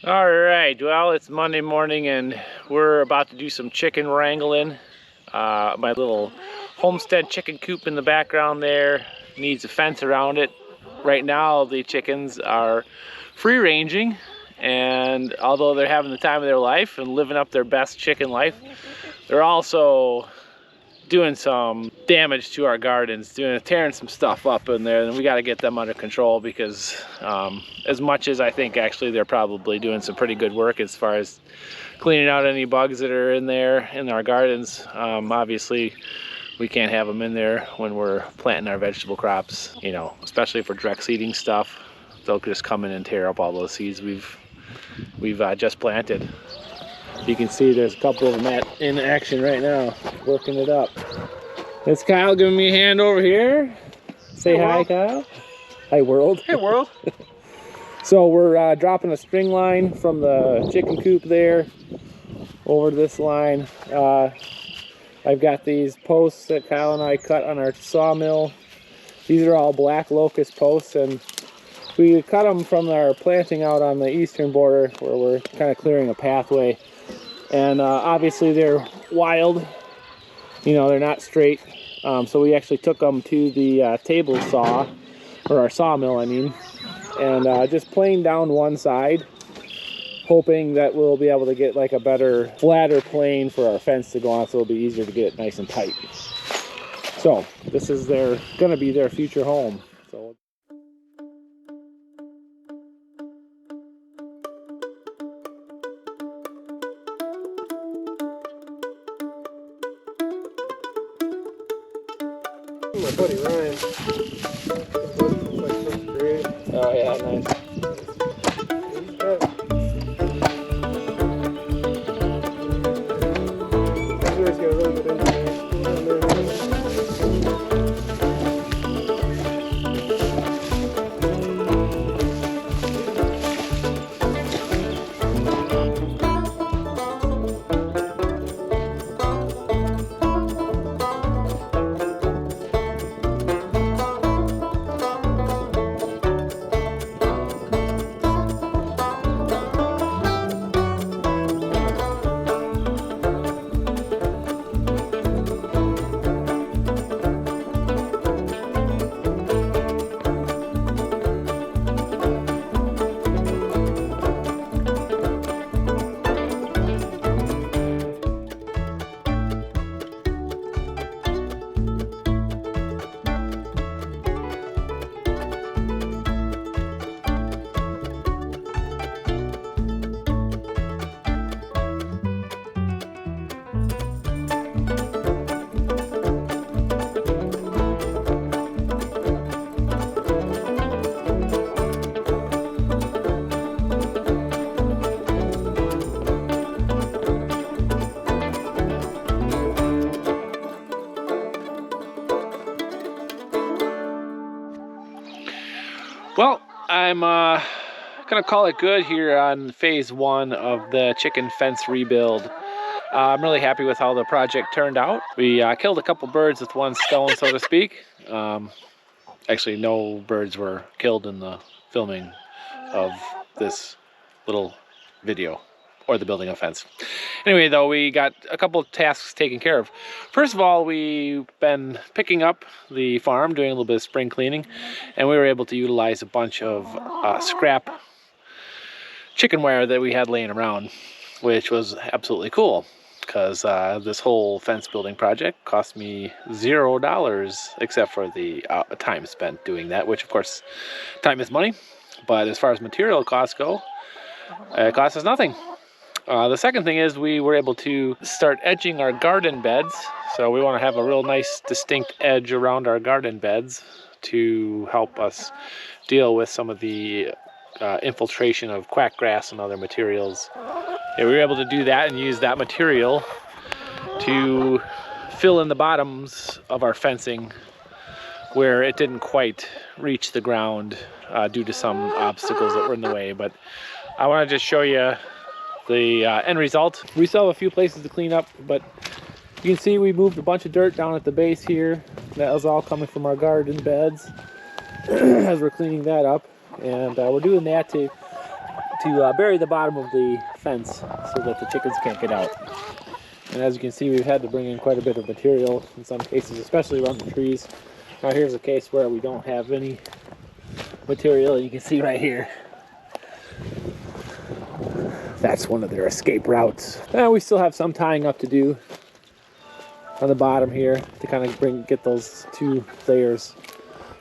All right, well, it's Monday morning and we're about to do some chicken wrangling. My little homestead chicken coop in the background there needs a fence around it. Right now the chickens are free ranging, and although they're having the time of their life and living up their best chicken life, they're also doing some damage to our gardens, tearing some stuff up in there, and we got to get them under control because as much as I think actually they're probably doing some pretty good work as far as cleaning out any bugs that are in there in our gardens, obviously we can't have them in there when we're planting our vegetable crops, you know, especially for direct seeding stuff. They'll just come in and tear up all those seeds we've just planted. You can see there's a couple of them in action right now, working it up. That's Kyle giving me a hand over here. Say hi, Kyle. Hi, world. Hey, world. So we're dropping a string line from the chicken coop there over to this line. I've got these posts that Kyle and I cut on our sawmill. These are all black locust posts, and we cut them from our planting out on the eastern border where we're kind of clearing a pathway. And obviously they're wild, you know, they're not straight. So we actually took them to the table saw, or our sawmill, I mean, and just planed down one side, hoping that we'll be able to get like a better, flatter plane for our fence to go on, so it'll be easier to get it nice and tight. So this is gonna be their future home. So. My buddy Ryan. Oh yeah, nice. He's got a really good engineer. Well, I'm gonna call it good here on phase one of the chicken fence rebuild. I'm really happy with how the project turned out. We killed a couple birds with one stone, so to speak. Actually, no birds were killed in the filming of this little video or the building of fence. Anyway, though, we got a couple of tasks taken care of. First of all, we've been picking up the farm, doing a little bit of spring cleaning, and we were able to utilize a bunch of scrap chicken wire that we had laying around, which was absolutely cool, because this whole fence building project cost me $0 except for the time spent doing that, which of course time is money, but as far as material costs go, it costs us nothing. The second thing is we were able to start edging our garden beds. So we want to have a real nice distinct edge around our garden beds to help us deal with some of the infiltration of quack grass and other materials. And we were able to do that and use that material to fill in the bottoms of our fencing where it didn't quite reach the ground due to some obstacles that were in the way. But I want to just show you the end result. We still have a few places to clean up, but you can see we moved a bunch of dirt down at the base here. That was all coming from our garden beds as we're cleaning that up. And we're doing that to to bury the bottom of the fence so that the chickens can't get out. And as you can see, we've had to bring in quite a bit of material in some cases, especially around the trees. Now here's a case where we don't have any material. You can see right here, that's one of their escape routes. And we still have some tying up to do on the bottom here to kind of get those two layers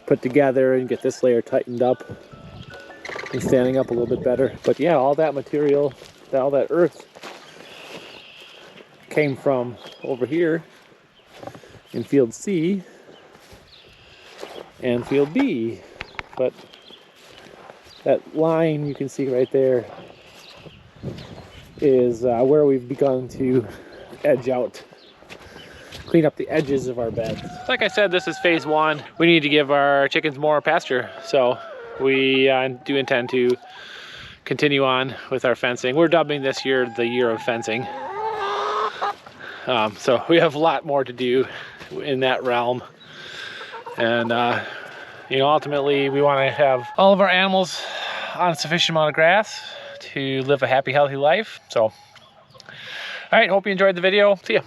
put together and get this layer tightened up and standing up a little bit better. But yeah, all that material, all that earth came from over here in field C and field B. But that line you can see right there is where we've begun to edge out, clean up the edges of our beds. Like I said, this is phase one. We need to give our chickens more pasture, so we do intend to continue on with our fencing. We're dubbing this year the year of fencing. So we have a lot more to do in that realm. And you know, ultimately we want to have all of our animals on a sufficient amount of grass to live a happy, healthy life. So, all right, hope you enjoyed the video. See ya.